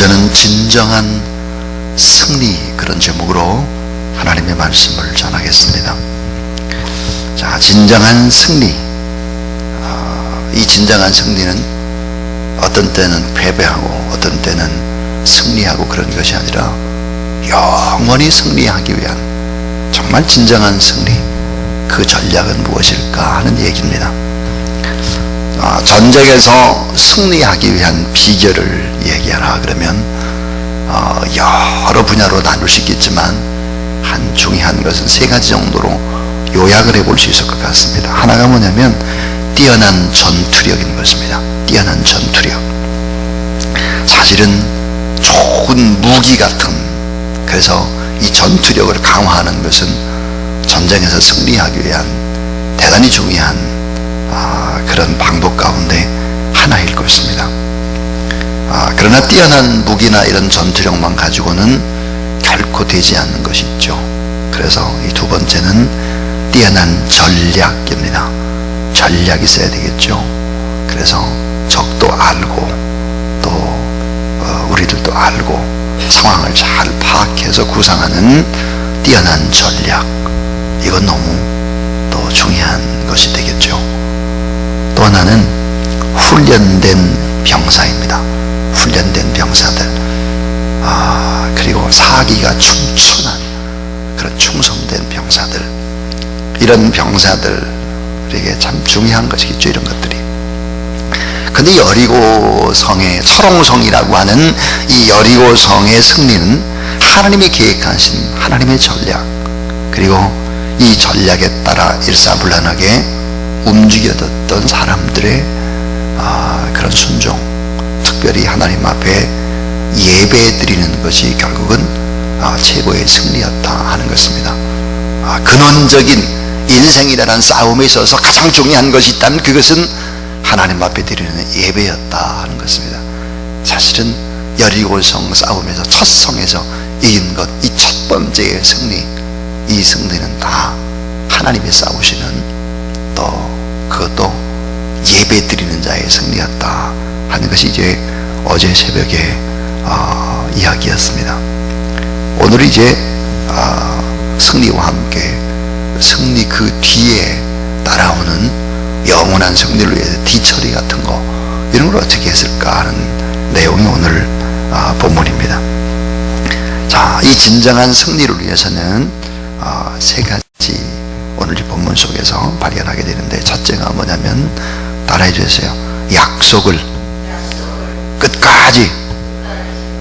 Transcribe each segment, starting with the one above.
저는 진정한 승리, 그런 제목으로 하나님의 말씀을 전하겠습니다. 자, 진정한 승리. 이 진정한 승리는 어떤 때는 패배하고 어떤 때는 승리하고 그런 것이 아니라 영원히 승리하기 위한 정말 진정한 승리, 그 전략은 무엇일까 하는 얘기입니다. 전쟁에서 승리하기 위한 비결을 얘기하라 그러면 여러 분야로 나눌 수 있겠지만 한 중요한 것은 세 가지 정도로 요약을 해볼 수 있을 것 같습니다. 하나가 뭐냐면 뛰어난 전투력인 것입니다. 뛰어난 전투력. 사실은 좋은 무기 같은, 그래서 이 전투력을 강화하는 것은 전쟁에서 승리하기 위한 대단히 중요한 그런 방법 가운데 하나일 것입니다. 그러나 뛰어난 무기나 이런 전투력만 가지고는 결코 되지 않는 것이 있죠. 그래서 이 두 번째는 뛰어난 전략입니다. 전략이 있어야 되겠죠. 그래서 적도 알고 또 우리들도 알고 상황을 잘 파악해서 구상하는 뛰어난 전략, 이건 너무 또 중요한 것이 되겠죠. 또 하나는 훈련된 병사입니다. 훈련된 병사들, 그리고 사기가 충천한 그런 충성된 병사들, 이런 병사들에게 참 중요한 것이겠죠, 이런 것들이. 근데 여리고성의 철옹성이라고 하는 이 여리고성의 승리는 하나님이 계획하신 하나님의 전략, 그리고 이 전략에 따라 일사불란하게 움직여졌던 사람들의 그런 순종, 특별히 하나님 앞에 예배 드리는 것이 결국은 최고의 승리였다 하는 것입니다. 근원적인 인생이라는 싸움에 있어서 가장 중요한 것이 있다면 그것은 하나님 앞에 드리는 예배였다 하는 것입니다. 사실은 여리고성 싸움에서 첫 성에서 이긴 것, 이 첫 번째의 승리, 이 승리는 다 하나님이 싸우시는, 또 그것도 예배 드리는 자의 승리였다 하는 것이 이제 어제 새벽에 이야기였습니다. 오늘 이제 승리와 함께 승리 그 뒤에 따라오는 영원한 승리를 위해서 뒤처리 같은 거, 이런 걸 어떻게 했을까 하는 내용이 오늘 본문입니다. 자, 이 진정한 승리를 위해서는 세 가지 오늘 이 본문 속에서 발견하게 되는데, 첫째가 뭐냐면 따라해 주세요. 약속을 끝까지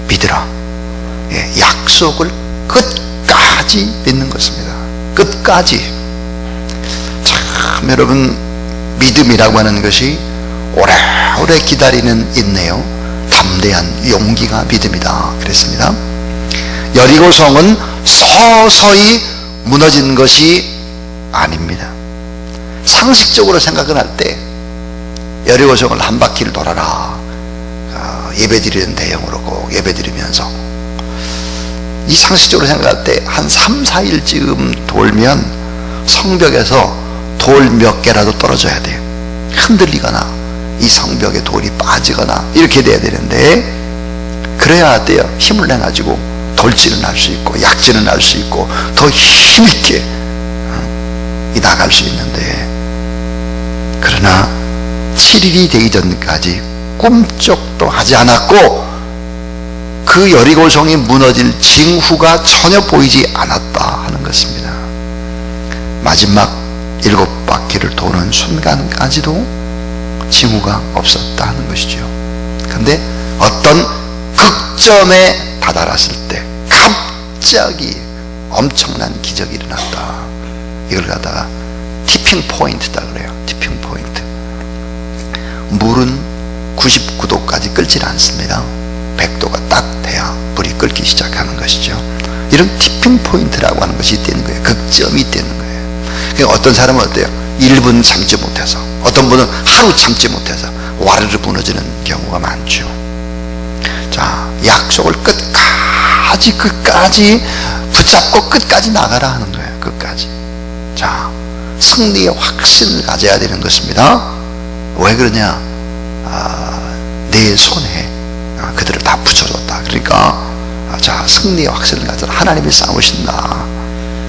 믿으라. 약속을 끝까지 믿는 것입니다. 끝까지. 참, 여러분, 믿음이라고 하는 것이 오래오래 기다리는 인내요, 담대한 용기가 믿음이다 그랬습니다. 여리고성은 서서히 무너진 것이 아닙니다. 상식적으로 생각을 할 때 여리고성을 한 바퀴를 돌아라, 예배드리는 대형으로 꼭 예배드리면서, 이 상식적으로 생각할 때 한 3, 4일쯤 돌면 성벽에서 돌 몇 개라도 떨어져야 돼요. 흔들리거나 이 성벽에 돌이 빠지거나 이렇게 돼야 되는데, 그래야 돼요. 힘을 내가지고 돌지는 할 수 있고 약지는 할 수 있고 더 힘있게 나갈 수 있는데, 그러나 7일이 되기 전까지 꿈쩍도 하지 않았고 그 여리고성이 무너질 징후가 전혀 보이지 않았다 하는 것입니다. 마지막 7바퀴를 도는 순간까지도 징후가 없었다 하는 것이죠. 그런데 어떤 극점에 다다랐을 때 갑자기 엄청난 기적이 일어났다. 이걸 갖다가 티핑 포인트다 그래요. 티핑 포인트. 물은 99도까지 끓질 않습니다. 100도가 딱 돼야 불이 끓기 시작하는 것이죠. 이런 티핑 포인트라고 하는 것이 있다는 거예요. 극점이 있다는 거예요. 그러니까 어떤 사람은 어때요? 1분 참지 못해서, 어떤 분은 하루 참지 못해서 와르르 무너지는 경우가 많죠. 자, 약속을 끝까지 붙잡고 끝까지 나가라 하는 거예요. 끝까지. 자, 승리의 확신을 가져야 되는 것입니다. 왜 그러냐? 내 손에 그들을 다 붙여줬다. 그러니까 자, 승리의 확신을 가져라. 하나님이 싸우신다.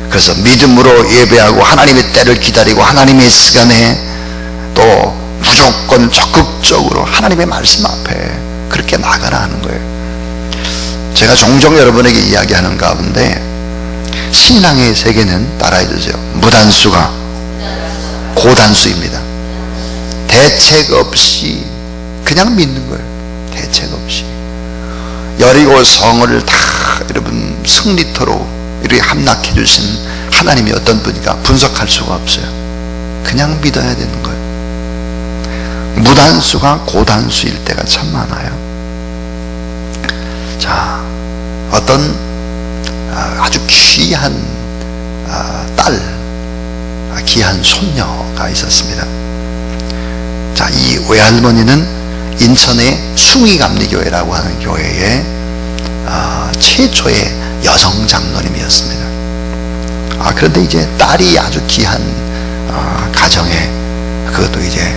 그래서 믿음으로 예배하고 하나님의 때를 기다리고 하나님의 시간에 또 무조건 적극적으로 하나님의 말씀 앞에 그렇게 나가라 하는 거예요. 제가 종종 여러분에게 이야기하는 가운데 신앙의 세계는 따라해 주세요. 무단수가 고단수입니다. 대책 없이 그냥 믿는 거예요. 대책 없이. 여리고 성을 다 여러분 승리토로 이렇게 함락해 주신 하나님이 어떤 분인가 분석할 수가 없어요. 그냥 믿어야 되는 거예요. 무단수가 고단수일 때가 참 많아요. 자, 어떤 아주 귀한 딸, 귀한 손녀가 있었습니다. 자, 이 외할머니는 인천의 숭의감리교회라고 하는 교회의 최초의 여성 장로님이었습니다. 그런데 이제 딸이 아주 귀한 가정에 그것도 이제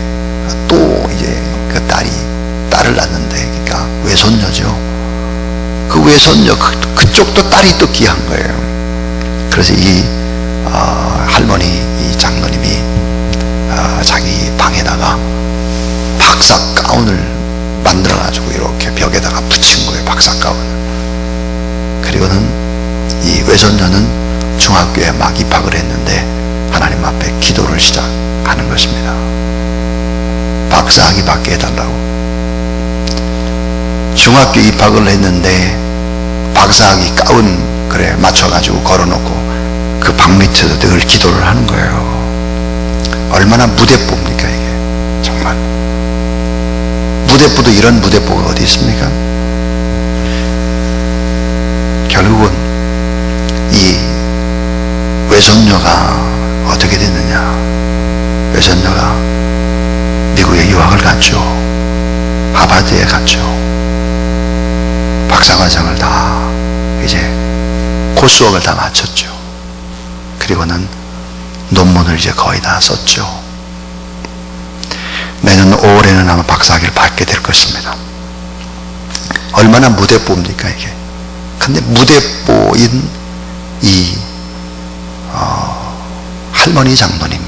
또 이제 그 딸을 낳는데, 그러니까 외손녀죠. 그 외손녀 그쪽도 딸이 또 귀한 거예요. 그래서 이 할머니, 이 장로님이 자기 방에다가 박사 가운을 만들어 가지고 이렇게 벽에다가 붙인 거예요. 박사 가운을. 그리고는 이 외손녀는 중학교에 막 입학을 했는데 하나님 앞에 기도를 시작하는 것입니다. 박사학위 받게 해달라고. 중학교 입학을 했는데 박사학위 가운 그래 맞춰가지고 걸어놓고 그 방 밑에서 늘 기도를 하는 거예요. 얼마나 무대뽀입니까 이게. 정말 무대뽀도 이런 무대뽀가 어디 있습니까? 결국은 이 외손녀가 어떻게 됐느냐. 외손녀가 미국에 유학을 갔죠. 하버드에 갔죠. 박사과정을 다 이제 코스웍을 다 마쳤죠. 그리고는 논문을 이제 거의 다 썼죠. 내년 5월에는 아마 박사학위를 받게 될 것입니다. 얼마나 무대뽀입니까 이게. 근데 무대뽀인 이 할머니 장로님,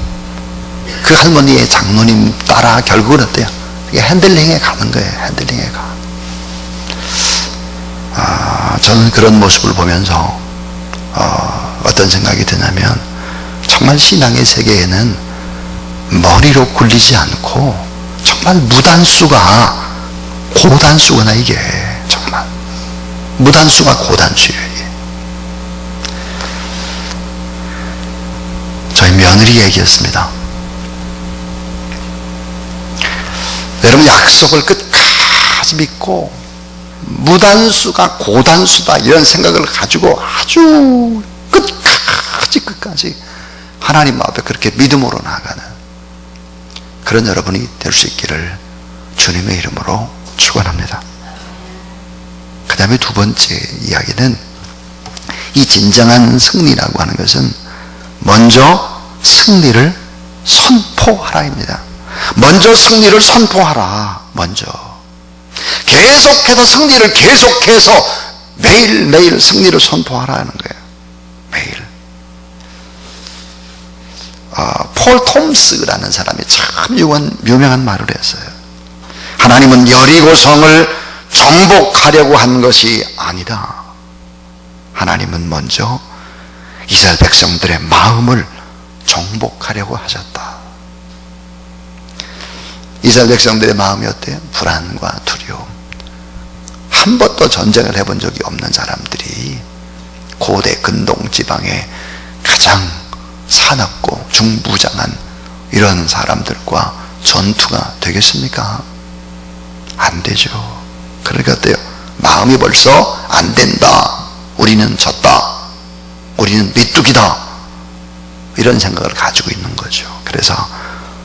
그 할머니의 장로님 따라 결국은 어때요? 이게 핸들링에 가는 거예요. 핸들링에 가. 저는 그런 모습을 보면서 어떤 생각이 드냐면, 정말 신앙의 세계에는 머리로 굴리지 않고 정말 무단수가 고단수구나. 이게 정말 무단수가 고단수예요. 이게. 저희 며느리 얘기했습니다. 여러분, 약속을 끝까지 믿고 무단수가 고단수다 이런 생각을 가지고 아주 끝까지 하나님 앞에 그렇게 믿음으로 나아가는 그런 여러분이 될 수 있기를 주님의 이름으로 축원합니다. 그 다음에 두 번째 이야기는, 이 진정한 승리라고 하는 것은 먼저 승리를 선포하라입니다. 먼저 승리를 선포하라. 먼저 계속해서 승리를 계속해서 매일매일 승리를 선포하라는 거예요. 매일. 폴 톰스라는 사람이 참 유명한 말을 했어요. 하나님은 여리고성을 정복하려고 한 것이 아니다. 하나님은 먼저 이스라엘 백성들의 마음을 정복하려고 하셨다. 이스라엘 백성들의 마음이 어때요? 불안과 두려움. 한 번도 전쟁을 해본 적이 없는 사람들이 고대 근동 지방의 가장 사납고 중부장한 이런 사람들과 전투가 되겠습니까? 안 되죠. 그러니까 어때요? 마음이 벌써 안 된다. 우리는 졌다. 우리는 메뚜기다. 이런 생각을 가지고 있는 거죠. 그래서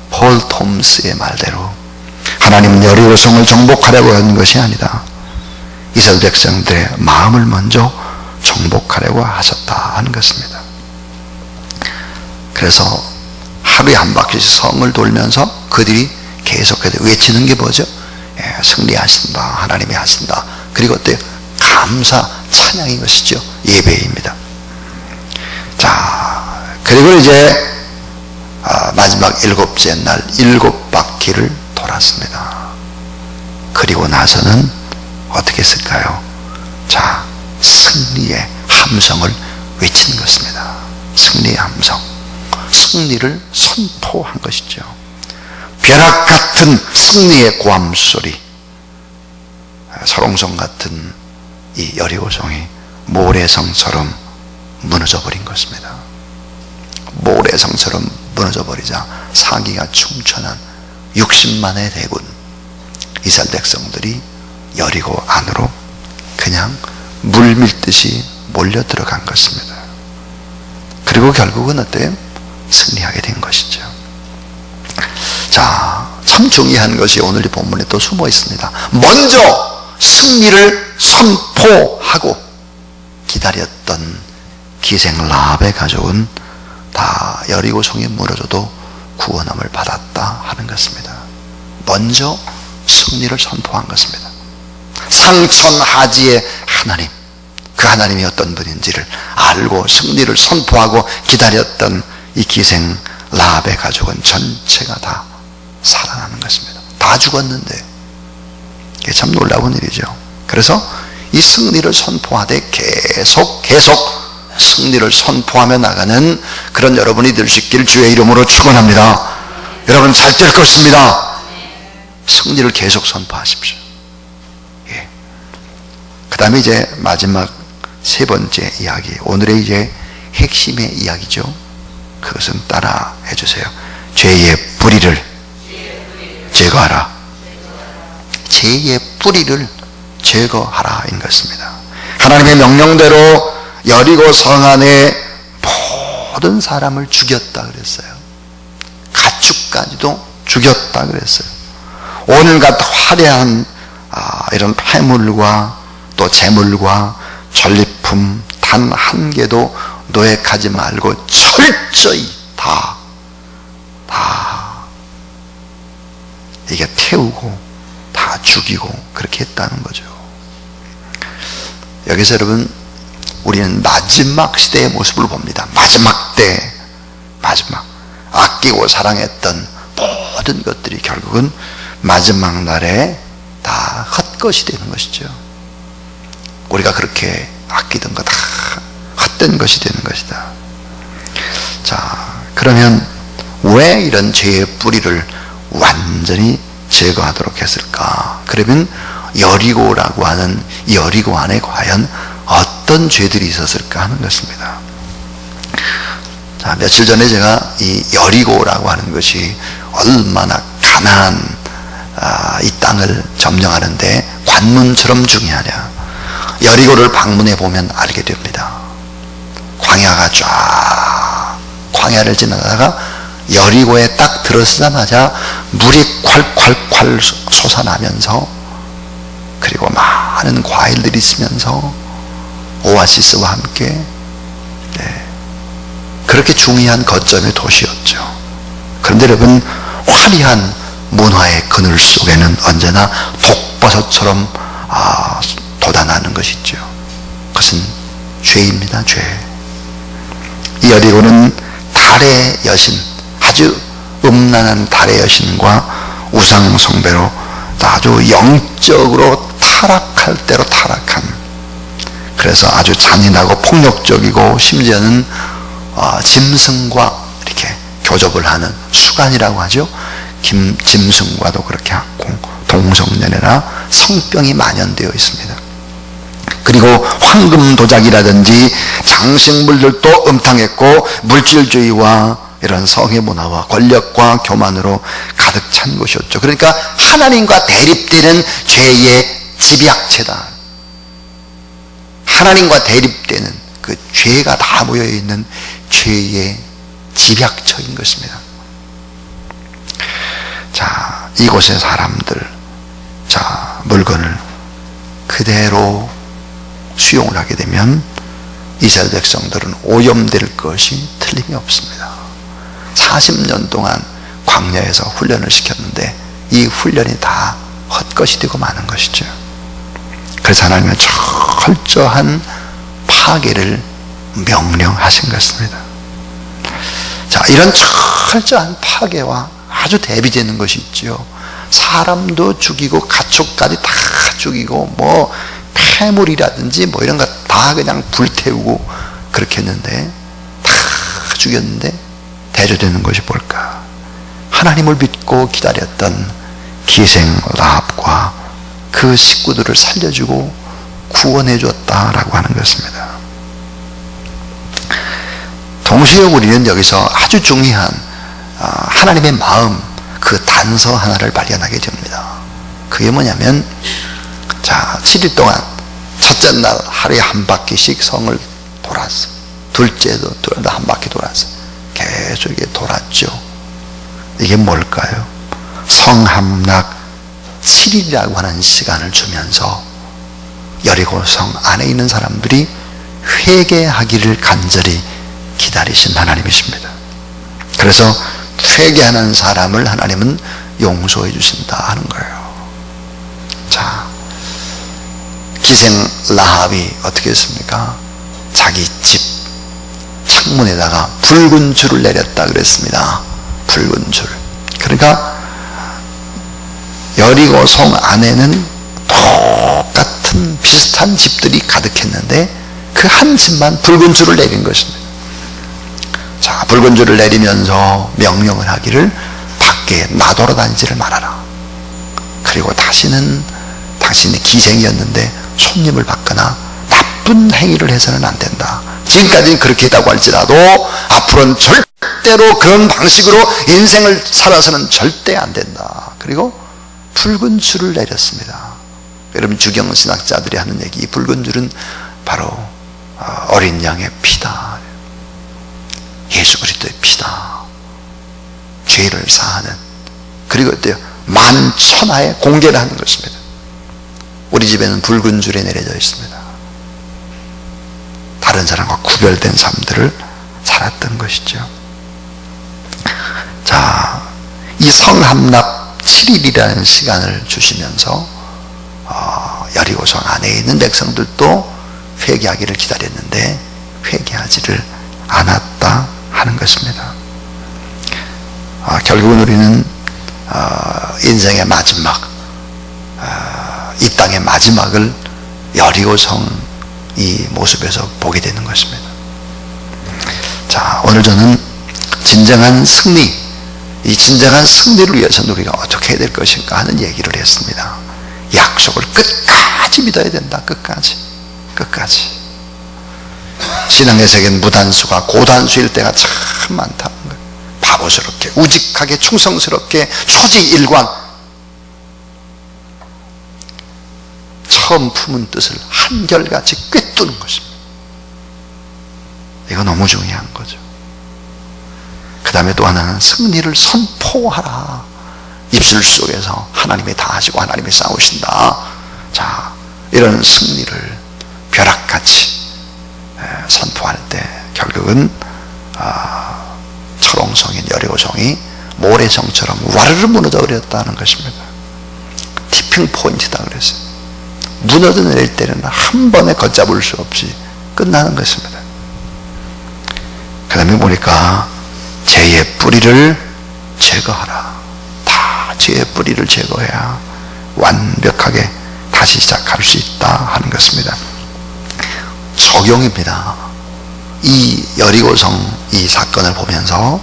폴 톰스의 말대로 하나님은 여리고성을 정복하려고 하는 것이 아니다. 이스라엘 백성들의 마음을 먼저 정복하려고 하셨다 하는 것입니다. 그래서 하루에 한 바퀴씩 성을 돌면서 그들이 계속해서 외치는 게 뭐죠? 승리하신다. 하나님이 하신다. 그리고 어때요? 감사 찬양인 것이죠. 예배입니다. 자, 그리고 이제 마지막 일곱째 날 7바퀴를 돌았습니다. 그리고 나서는 어떻게 했을까요? 자, 승리의 함성을 외치는 것입니다. 승리의 함성, 승리를 선포한 것이죠. 벼락 같은 승리의 고함소리, 설옹성 같은 이 여리고성이 모래성처럼 무너져 버린 것입니다. 모래성처럼 무너져 버리자 사기가 충천한 60만의 대군 이스라엘 백성들이 여리고 안으로 그냥 물밀듯이 몰려 들어간 것입니다. 그리고 결국은 어때요? 승리하게 된 것이죠. 자, 참 중요한 것이 오늘 이 본문에 또 숨어 있습니다. 먼저 승리를 선포하고 기다렸던 기생 라합의 가족은 다 여리고성이 무너져도 구원함을 받았다 하는 것입니다. 먼저 승리를 선포한 것입니다. 상천하지의 하나님, 그 하나님이 어떤 분인지를 알고 승리를 선포하고 기다렸던 이 기생 라합의 가족은 전체가 다 살아나는 것입니다. 다 죽었는데 이게 참 놀라운 일이죠. 그래서 이 승리를 선포하되 계속 승리를 선포하며 나가는 그런 여러분이 될 수 있기를 주의 이름으로 축원합니다. 여러분 잘 될 것입니다. 승리를 계속 선포하십시오. 예. 그 다음에 이제 마지막 세 번째 이야기, 오늘의 이제 핵심의 이야기죠. 그것은 따라 해주세요. 죄의 뿌리를 제거하라. 죄의 뿌리를 제거하라인 것입니다. 하나님의 명령대로 여리고 성 안에 모든 사람을 죽였다 그랬어요. 가축까지도 죽였다 그랬어요. 온갖 화려한 이런 폐물과 또 재물과 전리품 단 한 개도 노획하지 말고 철저히 다 이게 태우고 다 죽이고 그렇게 했다는 거죠. 여기서 여러분, 우리는 마지막 시대의 모습을 봅니다. 마지막 때, 아끼고 사랑했던 모든 것들이 결국은 마지막 날에 다 헛것이 되는 것이죠. 우리가 그렇게 아끼던 거 다 헛된 것이 되는 것이다. 자, 그러면 왜 이런 죄의 뿌리를 완전히 제거하도록 했을까? 그러면 여리고라고 하는 여리고 안에 과연 어떤 죄들이 있었을까 하는 것입니다. 자, 며칠 전에 제가 이 여리고라고 하는 것이 얼마나 가난한 이 땅을 점령하는데 관문처럼 중요하냐, 여리고를 방문해 보면 알게 됩니다. 광야가 쫙, 광야를 지나다가 여리고에 딱 들어서자마자 물이 콸콸콸 솟아나면서, 그리고 많은 과일들이 있으면서 오아시스와 함께, 그렇게 중요한 거점의 도시였죠. 그런데 여러분, 화려한 문화의 그늘 속에는 언제나 독버섯처럼 돋아나는 것이죠. 그것은 죄입니다. 죄. 이 여리고는 달의 여신, 아주 음란한 달의 여신과 우상 숭배로 아주 영적으로 타락할 대로 타락한, 그래서 아주 잔인하고 폭력적이고 심지어는 짐승과 이렇게 교접을 하는 수간이라고 하죠. 짐승과도 그렇게 하고 동성연애나 성병이 만연되어 있습니다. 그리고 황금 도자기라든지 장식물들도 음탕했고 물질주의와 이런 성의 문화와 권력과 교만으로 가득 찬 곳이었죠. 그러니까 하나님과 대립되는 죄의 집약체다. 하나님과 대립되는 그 죄가 다 모여있는 죄의 집약처인 것입니다. 자, 이곳의 사람들, 자, 물건을 그대로 수용을 하게 되면 이스라엘 백성들은 오염될 것이 틀림이 없습니다. 40년 동안 광야에서 훈련을 시켰는데 이 훈련이 다 헛것이 되고 마는 것이죠. 그래서 하나님은 철저한 파괴를 명령하신 것입니다. 자, 이런 철저한 파괴와 아주 대비되는 것이 있죠. 사람도 죽이고 가축까지 다 죽이고 뭐 폐물이라든지 뭐 이런 거 다 그냥 불태우고 그렇게 했는데, 다 죽였는데 대조되는 것이 뭘까? 하나님을 믿고 기다렸던 기생 라합과 그 식구들을 살려주고 구원해 줬다라고 하는 것입니다. 동시에 우리는 여기서 아주 중요한 하나님의 마음, 그 단서 하나를 발견하게 됩니다. 그게 뭐냐면, 자, 7일 동안 첫째 날 하루에 한 바퀴씩 성을 돌았어. 둘째도 한 바퀴 돌았어. 계속 이게 돌았죠. 이게 뭘까요? 성함락 7일이라고 하는 시간을 주면서 여리고성 안에 있는 사람들이 회개하기를 간절히 기다리신 하나님이십니다. 그래서 회개하는 사람을 하나님은 용서해 주신다 하는 거예요. 자, 기생 라합이 어떻게 했습니까? 자기 집 창문에다가 붉은 줄을 내렸다 그랬습니다. 붉은 줄. 그러니까 여리고 성 안에는 똑같은 비슷한 집들이 가득했는데 그 한 집만 붉은 줄을 내린 것입니다. 자, 붉은 줄을 내리면서 명령을 하기를 밖에 나돌아다니지를 말아라. 그리고 다시는 당신이 기생이었는데 손님을 받거나 나쁜 행위를 해서는 안 된다. 지금까지는 그렇게 했다고 할지라도 앞으로는 절대로 그런 방식으로 인생을 살아서는 절대 안 된다. 그리고 붉은 줄을 내렸습니다. 여러분, 주경신학자들이 하는 얘기, 이 붉은 줄은 바로 어린 양의 피다. 예수 그리스도의 피다. 죄를 사하는, 그리고 어때요? 만천하에 공개를 하는 것입니다. 우리 집에는 붉은 줄이 내려져 있습니다. 다른 사람과 구별된 삶들을 살았던 것이죠. 자, 이 성함락 7일이라는 시간을 주시면서 여리고성 안에 있는 백성들도 회개하기를 기다렸는데 회개하지를 않았다 하는 것입니다. 결국은 우리는 인생의 마지막, 이 땅의 마지막을 여리고성 이 모습에서 보게 되는 것입니다. 자, 오늘 저는 진정한 승리, 이 진정한 승리를 위해서는 우리가 어떻게 해야 될 것인가 하는 얘기를 했습니다. 약속을 끝까지 믿어야 된다. 끝까지. 신앙의 세계는 무단수가 고단수일 때가 참 많다는 거예요. 바보스럽게, 우직하게, 충성스럽게, 초지일관, 처음 품은 뜻을 한결같이 꿰뚫는 것입니다. 이거 너무 중요한 거죠. 그 다음에 또 하나는 승리를 선포하라. 입술 속에서 하나님이 다 하시고 하나님이 싸우신다. 자, 이런 승리를 벼락같이 선포할 때 결국은 철옹성인 여리고성이 모래성처럼 와르르 무너져 버렸다는 것입니다. 티핑 포인트다 그랬어요. 무너져 내릴 때는 한 번에 걷잡을 수 없이 끝나는 것입니다. 그 다음에 보니까 죄의 뿌리를 제거하라. 다 죄의 뿌리를 제거해야 완벽하게 다시 시작할 수 있다 하는 것입니다. 적용입니다. 이 여리고성 이 사건을 보면서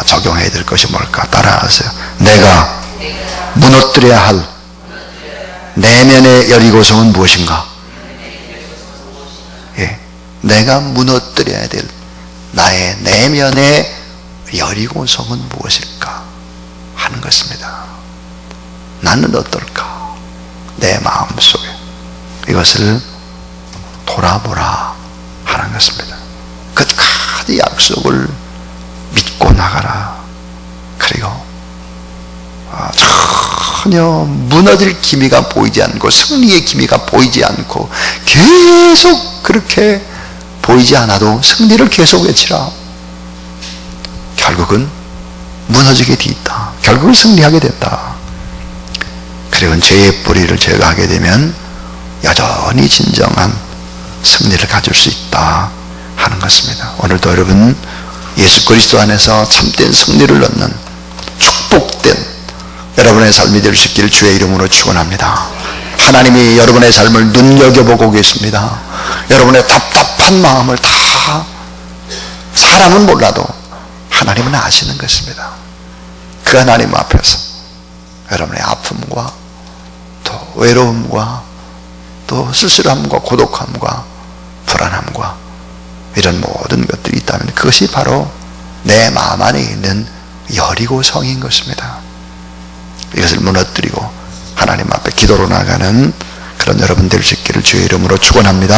적용해야 될 것이 뭘까? 따라하세요. 내가 무너뜨려야 할 내면의 여리고성은 무엇인가? 예, 내가 무너뜨려야 될 나의 내면의 여리고성은 무엇일까 하는 것입니다. 나는 어떨까? 내 마음속에 이것을 돌아보라 하는 것입니다. 끝까지 약속을 믿고 나가라. 그리고 전혀 무너질 기미가 보이지 않고 승리의 기미가 보이지 않고 계속 그렇게 보이지 않아도 승리를 계속 외치라. 결국은 무너지게 돼 있다. 결국은 승리하게 된다. 그리고 죄의 뿌리를 제거하게 되면 여전히 진정한 승리를 가질 수 있다 하는 것입니다. 오늘도 여러분 예수 그리스도 안에서 참된 승리를 얻는 축복된 여러분의 삶이 될 수 있기를 주의 이름으로 축원합니다. 하나님이 여러분의 삶을 눈여겨보고 계십니다. 여러분의 답답한 마음을 다 사람은 몰라도 하나님은 아시는 것입니다. 그 하나님 앞에서 여러분의 아픔과 또 외로움과 또 쓸쓸함과 고독함과 불안함과 이런 모든 것들이 있다면 그것이 바로 내 마음 안에 있는 여리고성인 것입니다. 이것을 무너뜨리고 하나님 앞에 기도로 나가는 그런 여러분 될 수 있기를 주의 이름으로 축원합니다.